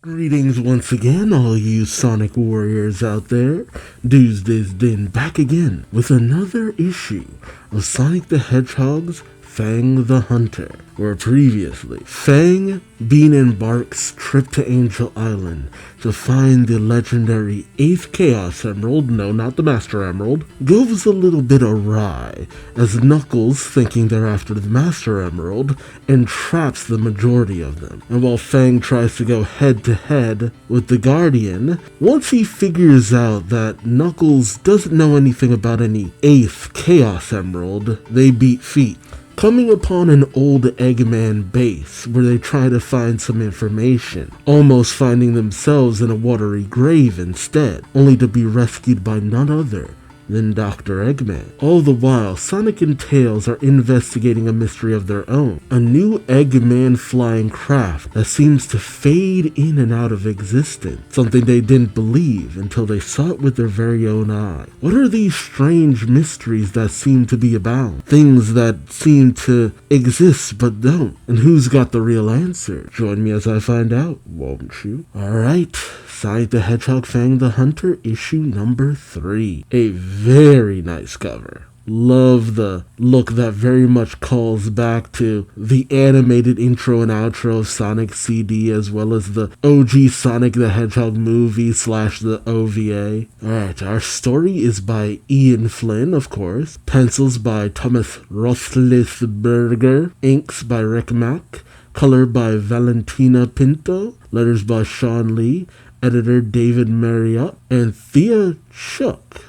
Greetings once again, all you Sonic Warriors out there. Duuz-Diz-Din back again with another issue of Sonic the Hedgehog's Fang the Hunter, where previously, Fang, Bean and Bark's trip to Angel Island to find the legendary 8th Chaos Emerald, no, not the Master Emerald, goes a little bit awry, as Knuckles, thinking they're after the Master Emerald, entraps the majority of them. And while Fang tries to go head-to-head with the Guardian, once he figures out that Knuckles doesn't know anything about any 8th Chaos Emerald, they beat feet. Coming upon an old Eggman base where they try to find some information, almost finding themselves in a watery grave instead, only to be rescued by none other than Dr. Eggman. All the while, Sonic and Tails are investigating a mystery of their own, a new Eggman flying craft that seems to fade in and out of existence, something they didn't believe until they saw it with their very own eye. What are these strange mysteries that seem to be abound? Things that seem to exist but don't? And who's got the real answer? Join me as I find out, won't you? Alright, Sonic the Hedgehog Fang the Hunter, issue number 3. A very nice cover. Love the look that very much calls back to the animated intro and outro of Sonic CD, as well as the OG Sonic the Hedgehog movie / the OVA. Alright, our story is by Ian Flynn, of course. Pencils by Thomas Roethlisberger. Inks by Rick Mack. Color by Valentina Pinto. Letters by Sean Lee. Editor David Marriott. And Thea Shook.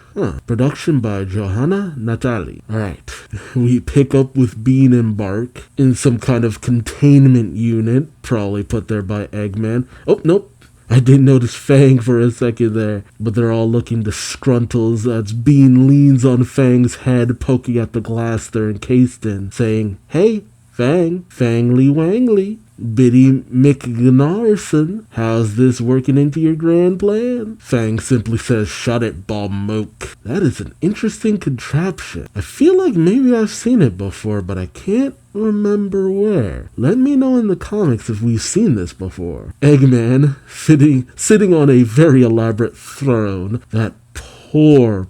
Production by Johanna Natali. Alright, we pick up with Bean and Bark in some kind of containment unit, probably put there by Eggman. Oh, nope. I didn't notice Fang for a second there, but they're all looking disgruntled as Bean leans on Fang's head, poking at the glass they're encased in, saying, "Hey, Fang, Fangly Wangly. Biddy McGnarson, how's this working into your grand plan?" Fang simply says, "Shut it, Bob Mook." That is an interesting contraption. I feel like maybe I've seen it before, but I can't remember where. Let me know in the comics if we've seen this before. Eggman, sitting on a very elaborate throne, that poor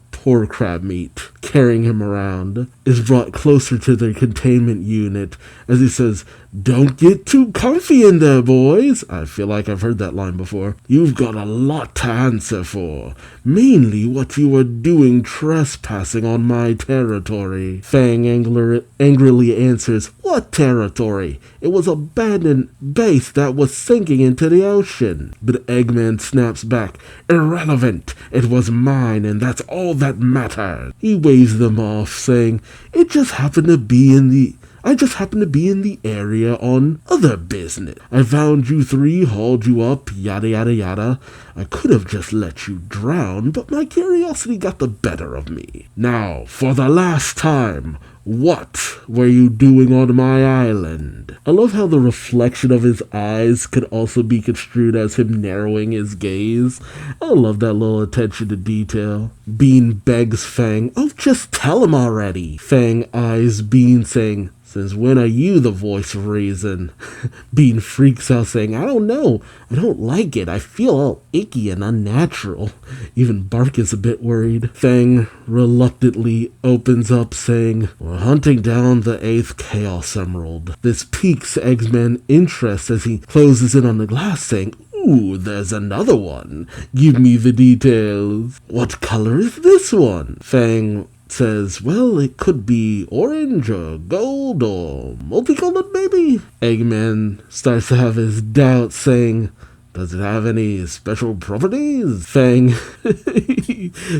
crab meat, carrying him around, is brought closer to their containment unit as he says, "Don't get too comfy in there, boys." I feel like I've heard that line before. "You've got a lot to answer for. Mainly what you were doing trespassing on my territory." Fang angrily answers, "What territory? It was an abandoned base that was sinking into the ocean." But Eggman snaps back, "Irrelevant. It was mine, and that's all that matters." He waves them off, saying, I just happened to be in the area on other business. I found you three, hauled you up, yada yada yada. I could have just let you drown, but my curiosity got the better of me. Now, for the last time, what were you doing on my island?" I love how the reflection of his eyes could also be construed as him narrowing his gaze. I love that little attention to detail. Bean begs Fang, "Oh, just tell him already." Fang eyes Bean, saying, "Since when are you the voice of reason?" Bean freaks out, saying, "I don't know. I don't like it. I feel all icky and unnatural." Even Bark is a bit worried. Fang reluctantly opens up, saying, "We're hunting down the 8th Chaos Emerald." This piques Eggman's interest as he closes in on the glass, saying, "Ooh, there's another one. Give me the details." "What color is this one?" Fang says, "Well, it could be orange or gold or multicolored maybe." Eggman starts to have his doubts, saying, "Does it have any special properties?" Fang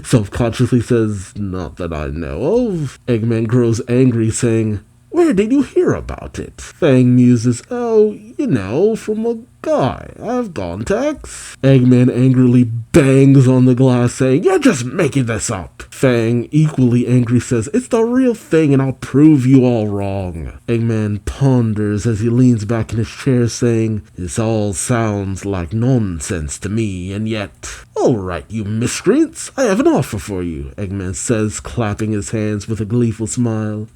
self-consciously says, "Not that I know of." Eggman grows angry, saying, "Where did you hear about it?" Fang muses, "Oh, you know, from a guy. I have contacts." Eggman angrily bangs on the glass, saying, "You're just making this up." Fang, equally angry, says, "It's the real thing and I'll prove you all wrong." Eggman ponders as he leans back in his chair, saying, "This all sounds like nonsense to me, and yet..." "All right, you miscreants, I have an offer for you," Eggman says, clapping his hands with a gleeful smile.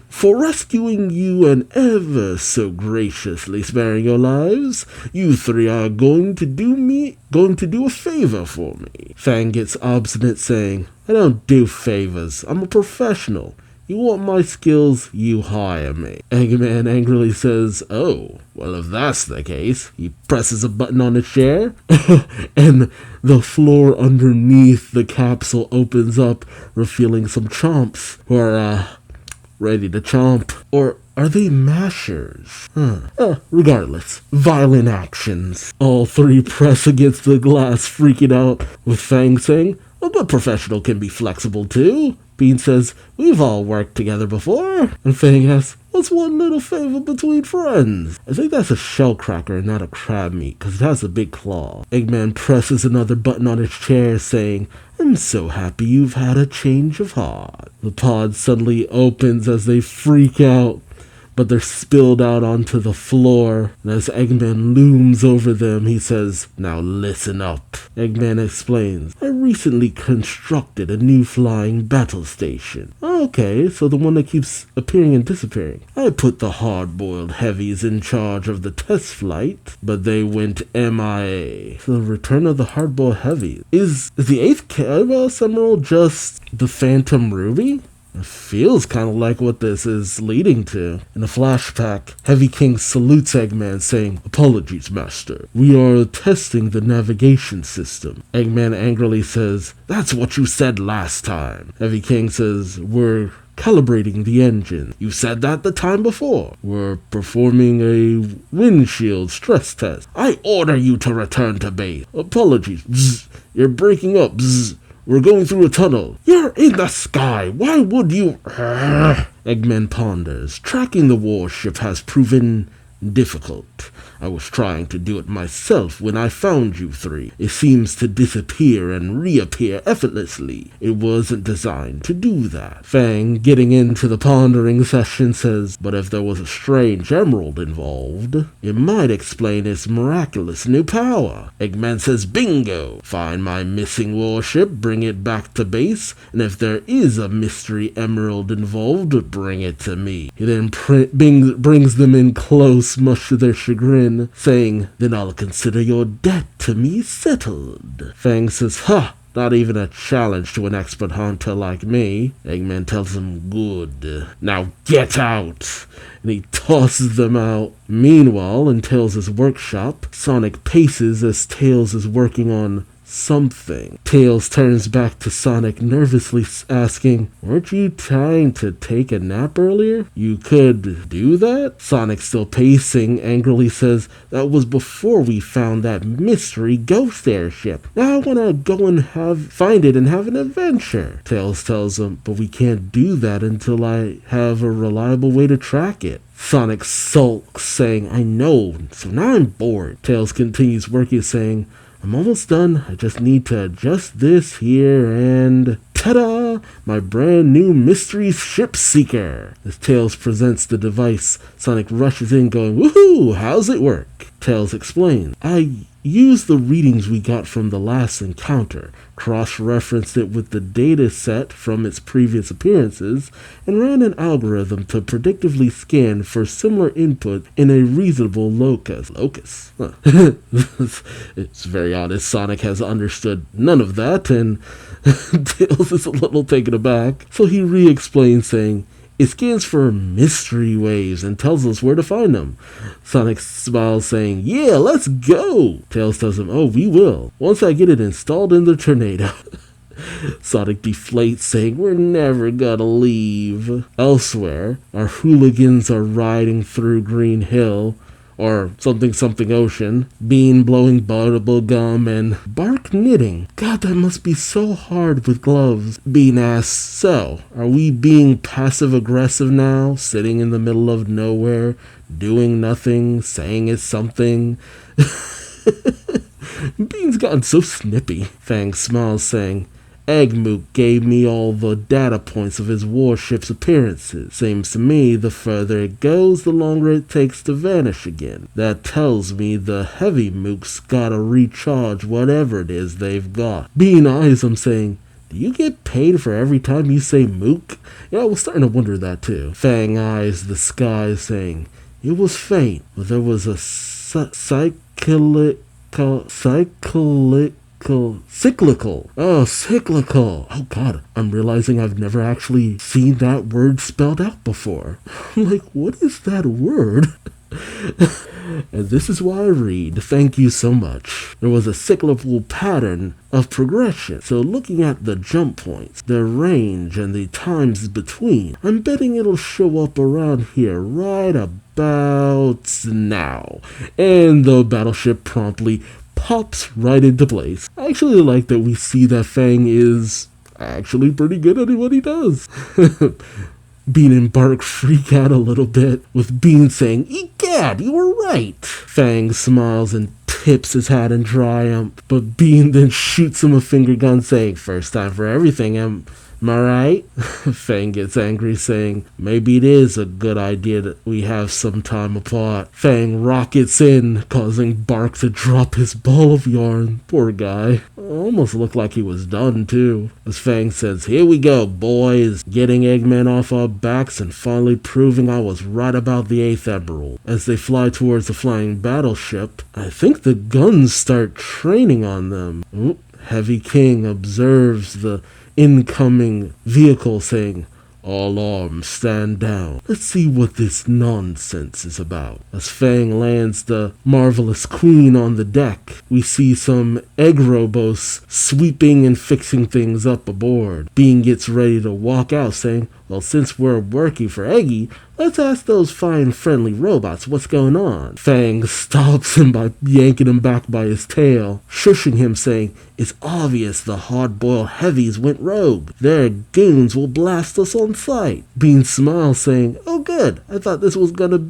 For rescuing you and ever so graciously sparing your lives, You three are going to do a favor for me. Fang gets obstinate, saying, I don't do favors. I'm a professional. You want my skills, you hire me. Eggman angrily says, oh, well, if that's the case, he presses a button on the chair, and the floor underneath the capsule opens up, revealing some chomps who are, ready to chomp. Or are they mashers? Regardless, violent actions. All three press against the glass, freaking out, with Fang saying, a good professional can be flexible too. Bean says, we've all worked together before. And Fang asks, what's one little favor between friends? I think that's a shell cracker and not a crab meat, because it has a big claw. Eggman presses another button on his chair, saying, I'm so happy you've had a change of heart. The pod suddenly opens as they freak out, but they're spilled out onto the floor. And as Eggman looms over them, he says, now listen up. Eggman explains, I recently constructed a new flying battle station. Okay, so the one that keeps appearing and disappearing. I put the hard-boiled heavies in charge of the test flight, but they went MIA. So the return of the hard-boiled heavies. Is the 8th Chaos Emerald just the Phantom Ruby? It feels kind of like what this is leading to. In a flashback, Heavy King salutes Eggman, saying, apologies, Master. We are testing the navigation system. Eggman angrily says, that's what you said last time. Heavy King says, we're calibrating the engine. You said that the time before. We're performing a windshield stress test. I order you to return to base. Apologies. Bzz. You're breaking up. Bzz. We're going through a tunnel. You're in the sky. Why would you... Eggman ponders. Tracking the warship has proven difficult. I was trying to do it myself when I found you three. It seems to disappear and reappear effortlessly. It wasn't designed to do that. Fang, getting into the pondering session, says, but if there was a strange emerald involved, it might explain its miraculous new power. Eggman says, bingo! Find my missing warship, bring it back to base, and if there is a mystery emerald involved, bring it to me. He then brings them in close, much to their chagrin, saying, then I'll consider your debt to me settled. Fang says, not even a challenge to an expert hunter like me. Eggman tells him, good. Now get out! And he tosses them out. Meanwhile, in Tails' workshop, Sonic paces as Tails is working on something. Tails turns back to Sonic, nervously asking, weren't you trying to take a nap earlier? You could do that? Sonic, still pacing, angrily says, that was before we found that mystery ghost airship. Now I want to go and find it and have an adventure. Tails tells him, but we can't do that until I have a reliable way to track it. Sonic sulks, saying, I know, so now I'm bored. Tails continues working, saying, I'm almost done. I just need to adjust this here and... ta-da! My brand new mystery ship seeker. As Tails presents the device, Sonic rushes in going, woohoo! How's it work? Tails explains, I used the readings we got from the last encounter, cross-referenced it with the data set from its previous appearances, and ran an algorithm to predictively scan for similar input in a reasonable locus. Huh. It's very honest. Sonic has understood none of that, and Tails is a little taken aback. So he re-explains, saying, it scans for mystery waves and tells us where to find them. Sonic smiles, saying, yeah, let's go! Tails tells him, oh, we will, once I get it installed in the tornado. Sonic deflates, saying, we're never gonna leave. Elsewhere, our hooligans are riding through Green Hill, or something ocean, Bean blowing bubble gum, and Bark knitting. God, that must be so hard with gloves. Bean asks, so, are we being passive-aggressive now, sitting in the middle of nowhere, doing nothing, saying it's something? Bean's gotten so snippy. Fang smiles, saying, Eggmook gave me all the data points of his warship's appearances. Seems to me the further it goes, the longer it takes to vanish again. That tells me the heavy mooks gotta recharge whatever it is they've got. Bean eyes him, saying, do you get paid for every time you say mook? Yeah, I was starting to wonder that too. Fang eyes the sky, saying, it was faint, but there was a psychic cyclical. Oh, cyclical. Oh god, I'm realizing I've never actually seen that word spelled out before. I'm like, what is that word? And this is why I read, thank you so much. There was a cyclical pattern of progression. So looking at the jump points, their range, and the times between, I'm betting it'll show up around here right about now. And the battleship promptly pops right into place. I actually like that we see that Fang is actually pretty good at what he does. Bean and Bark freak out a little bit, with Bean saying, "Egad, you were right." Fang smiles and tips his hat in triumph, but Bean then shoots him a finger gun saying, "First time for everything, am I right?" Fang gets angry saying, "Maybe it is a good idea that we have some time apart." Fang rockets in, causing Bark to drop his ball of yarn. Poor guy. Almost looked like he was done too. As Fang says, "Here we go, boys. Getting Eggman off our backs and finally proving I was right about the 8th Emerald." As they fly towards the flying battleship, I think the guns start training on them. Heavy King observes the incoming vehicle saying, "All arms, stand down. Let's see what this nonsense is about." As Fang lands the Marvelous Queen on the deck, we see some egg robos sweeping and fixing things up aboard. Bean gets ready to walk out saying, "Well, since we're working for Eggy, let's ask those fine friendly robots what's going on." Fang stops him by yanking him back by his tail, shushing him saying, "It's obvious the hard-boiled heavies went rogue. Their goons will blast us on sight." Bean smiles saying, "Oh good, I thought this was gonna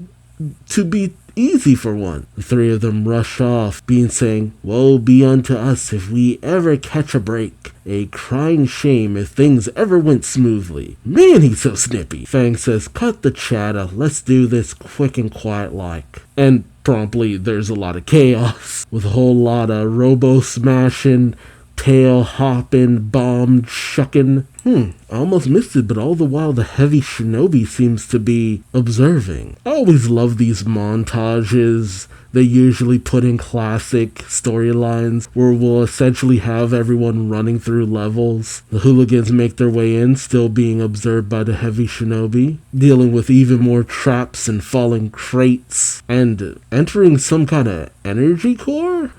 to be easy for one." The three of them rush off, Bean saying, "Woe be unto us if we ever catch a break. A crying shame if things ever went smoothly." Man, he's so snippy. Fang says, "Cut the chatter, let's do this quick and quiet like." And promptly there's a lot of chaos, with a whole lot of robo-smashing, tail hopping, bomb chucking. I almost missed it, but all the while the heavy shinobi seems to be observing. I always love these montages they usually put in classic storylines where we'll essentially have everyone running through levels. The hooligans make their way in, still being observed by the heavy shinobi, dealing with even more traps and falling crates, and entering some kind of energy core?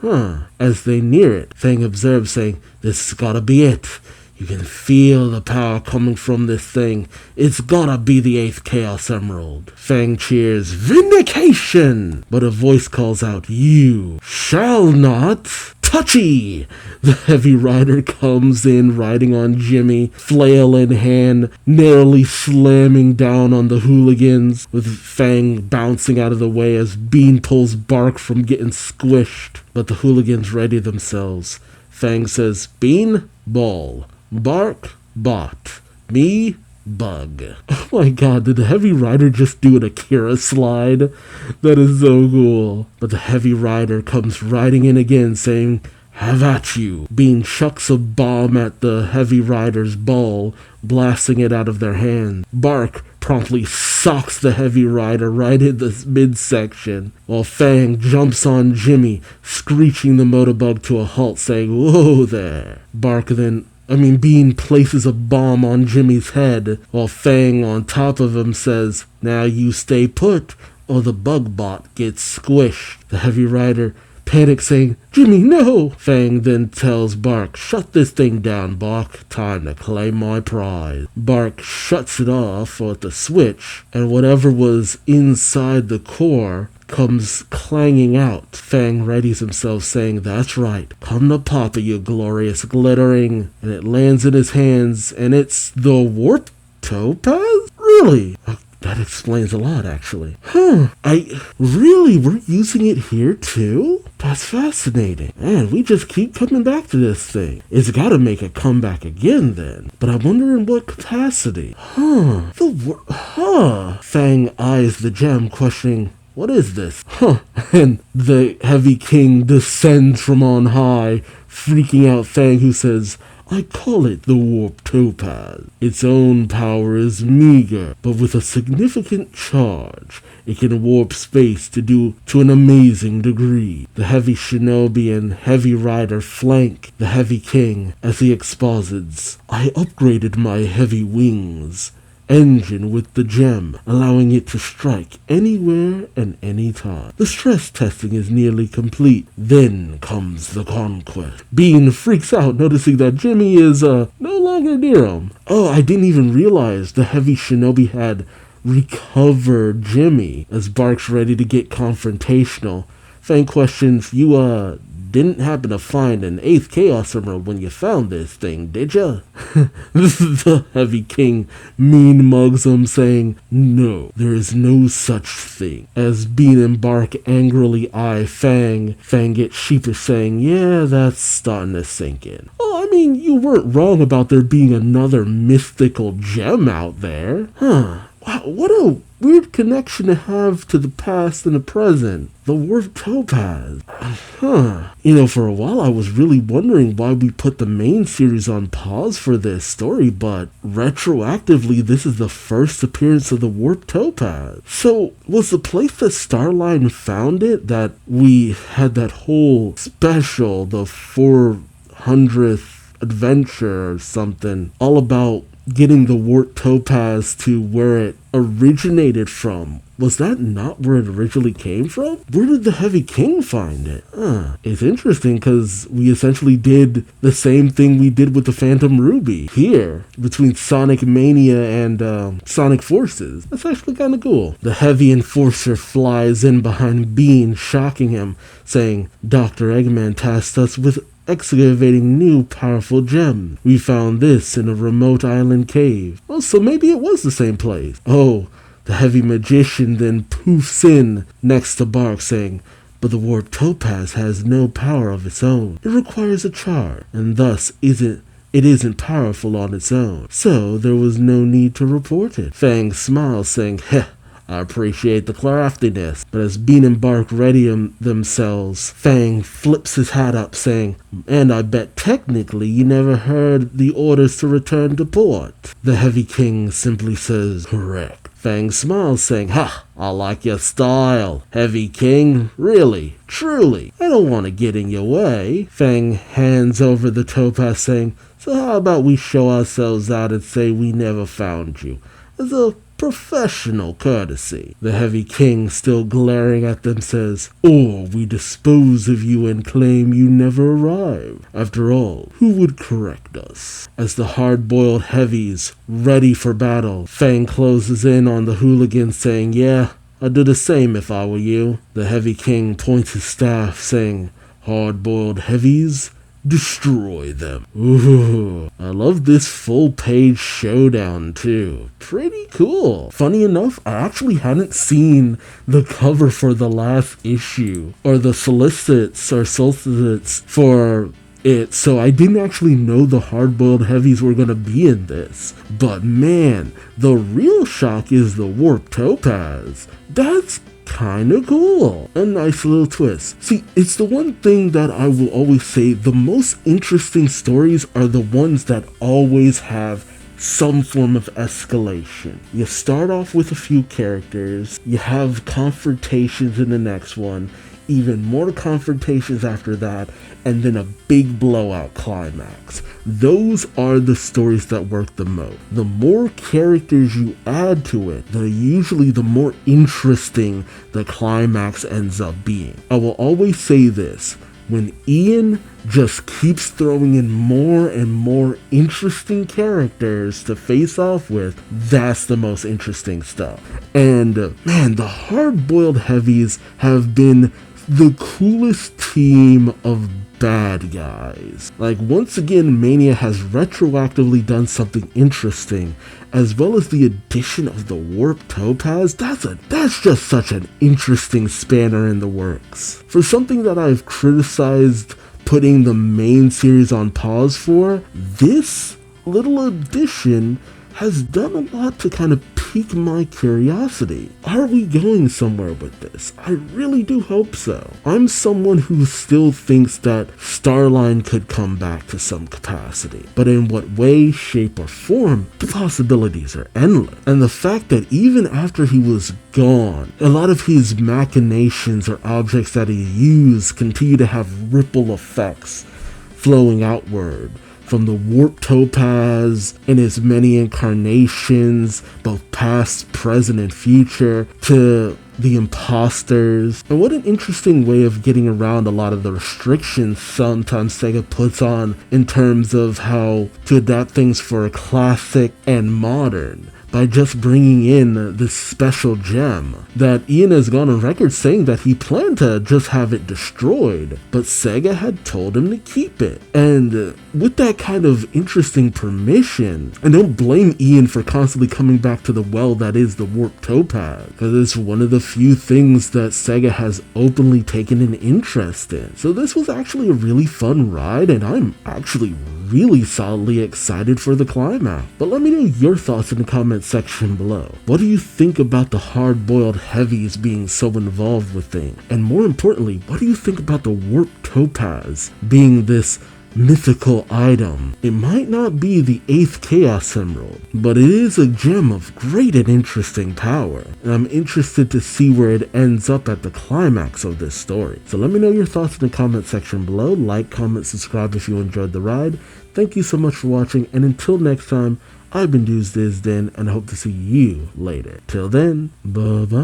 As they near it, Fang observes saying, "This has gotta be it. You can feel the power coming from this thing. It's gotta be the 8th Chaos Emerald." Fang cheers, "Vindication!" But a voice calls out, "You shall not touchy!" The heavy rider comes in riding on Jimmy, flail in hand, narrowly slamming down on the hooligans, with Fang bouncing out of the way as Bean pulls Bark from getting squished. But the hooligans ready themselves. Fang says, "Bean, ball. Bark, bot. Me, bug." Oh my god, did the heavy rider just do an Akira slide? That is so cool. But the heavy rider comes riding in again saying, "Have at you." Bean chucks a bomb at the heavy rider's ball, blasting it out of their hand. Bark promptly socks the heavy rider right in the midsection, while Fang jumps on Jimmy, screeching the motorbug to a halt saying, "Whoa there." Bean places a bomb on Jimmy's head, while Fang on top of him says, "Now you stay put, or the bug bot gets squished." The heavy rider panics saying, "Jimmy, no!" Fang then tells Bark, "Shut this thing down, Bark. Time to claim my prize." Bark shuts it off at the switch, and whatever was inside the core comes clanging out. Fang readies himself saying, "That's right. Come to Papa, you glorious glittering." And it lands in his hands, and it's the warp topaz? Really? That explains a lot, actually. We're using it here too? That's fascinating. Man, we just keep coming back to this thing. It's gotta make a comeback again then. But I wonder in what capacity. Fang eyes the gem, questioning, "What is this?" And the heavy king descends from on high, freaking out Fang, who says, "I call it the warp topaz. Its own power is meager, but with a significant charge. It can warp space to an amazing degree. The heavy shinobi and heavy rider flank the heavy king as he exposits. I upgraded my heavy wings engine with the gem, allowing it to strike anywhere and anytime. The stress testing is nearly complete. Then comes the conquest. Bean freaks out, noticing that Jimmy is no longer near him. Oh, I didn't even realize the heavy shinobi had recovered Jimmy. As Bark's ready to get confrontational, Fang questions, you didn't happen to find an 8th Chaos Emerald when you found this thing, did ya? This is the heavy king mean mugs him, saying, no, there is no such thing. As Bean and Bark angrily eye Fang, Fang gets sheepish, saying, yeah, that's starting to sink in. Oh, I mean, you weren't wrong about there being another mythical gem out there. Huh. Wow, what a weird connection to have to the past and the present. The warped topaz. For a while I was really wondering why we put the main series on pause for this story, but retroactively this is the first appearance of the warped topaz. So, was the place that Starline found it that we had that whole special, the 400th adventure or something, all about getting the warped topaz to where it originated from? Was that not where it originally came from? Where did the Heavy King find it? It's interesting because we essentially did the same thing we did with the Phantom Ruby here between Sonic Mania and Sonic Forces. That's actually kind of cool. The Heavy Enforcer flies in behind Bean, shocking him, saying, Dr. Eggman tasked us with excavating new powerful gems. We found this in a remote island cave. Oh, so maybe it was the same place. Oh, the heavy magician then poofs in next to Bark, saying, but the warped topaz has no power of its own. It requires a charge, and thus it isn't powerful on its own. So there was no need to report it. Fang smiles, saying, heh, I appreciate the craftiness. But as Bean and Bark ready themselves, Fang flips his hat up, saying, and I bet technically you never heard the orders to return to port. The Heavy King simply says, correct. Fang smiles, saying, ha, I like your style, Heavy King. Really, truly, I don't want to get in your way. Fang hands over the topaz, saying, so how about we show ourselves out and say we never found you, as a professional courtesy. The Heavy King, still glaring at them, says, or we dispose of you and claim you never arrived. After all, who would correct us? As the hard-boiled heavies ready for battle, Fang closes in on the hooligan, saying, yeah, I'd do the same if I were you. The Heavy King points his staff, saying, hard-boiled heavies, destroy them. Ooh, I love this full-page showdown too. Pretty cool. Funny enough, I actually hadn't seen the cover for the last issue, or the solicits for it, so I didn't actually know the hard-boiled heavies were gonna be in this. But man, the real shock is the warped topaz. That's kinda cool. A nice little twist. See, it's the one thing that I will always say, the most interesting stories are the ones that always have some form of escalation. You start off with a few characters, you have confrontations in the next one, even more confrontations after that, and then a big blowout climax. Those are the stories that work the most. The more characters you add to it, usually the more interesting the climax ends up being. I will always say this, when Ian just keeps throwing in more and more interesting characters to face off with, that's the most interesting stuff. And man, the hard-boiled heavies have been the coolest team of bad guys. Like, once again, Mania has retroactively done something interesting, as well as the addition of the warped topaz. That's just such an interesting spanner in the works. For something that I've criticized putting the main series on pause for, this little addition has done a lot to kind of pique my curiosity. Are we going somewhere with this? I really do hope so. I'm someone who still thinks that Starline could come back to some capacity, but in what way, shape, or form, the possibilities are endless. And the fact that even after he was gone, a lot of his machinations or objects that he used continue to have ripple effects flowing outward, from the warped topaz in its many incarnations, both past, present, and future, to the imposters. And what an interesting way of getting around a lot of the restrictions sometimes Sega puts on in terms of how to adapt things for a classic and modern, by just bringing in this special gem that Ian has gone on record saying that he planned to just have it destroyed, but Sega had told him to keep it. And with that kind of interesting permission, and don't blame Ian for constantly coming back to the well that is the warped topaz, because it's one of the few things that Sega has openly taken an interest in. So this was actually a really fun ride, and I'm actually really solidly excited for the climax. But let me know your thoughts in the comments section below. What do you think about the hard-boiled heavies being so involved with things? And more importantly, what do you think about the warped topaz being this mythical item? It might not be the 8th Chaos Emerald, but it is a gem of great and interesting power, and I'm interested to see where it ends up at the climax of this story. So let me know your thoughts in the comment section below. Like, comment, subscribe if you enjoyed the ride. Thank you so much for watching, and until next time, I've been Duuz-Diz-Din, and I hope to see you later. Till then, bye-bye.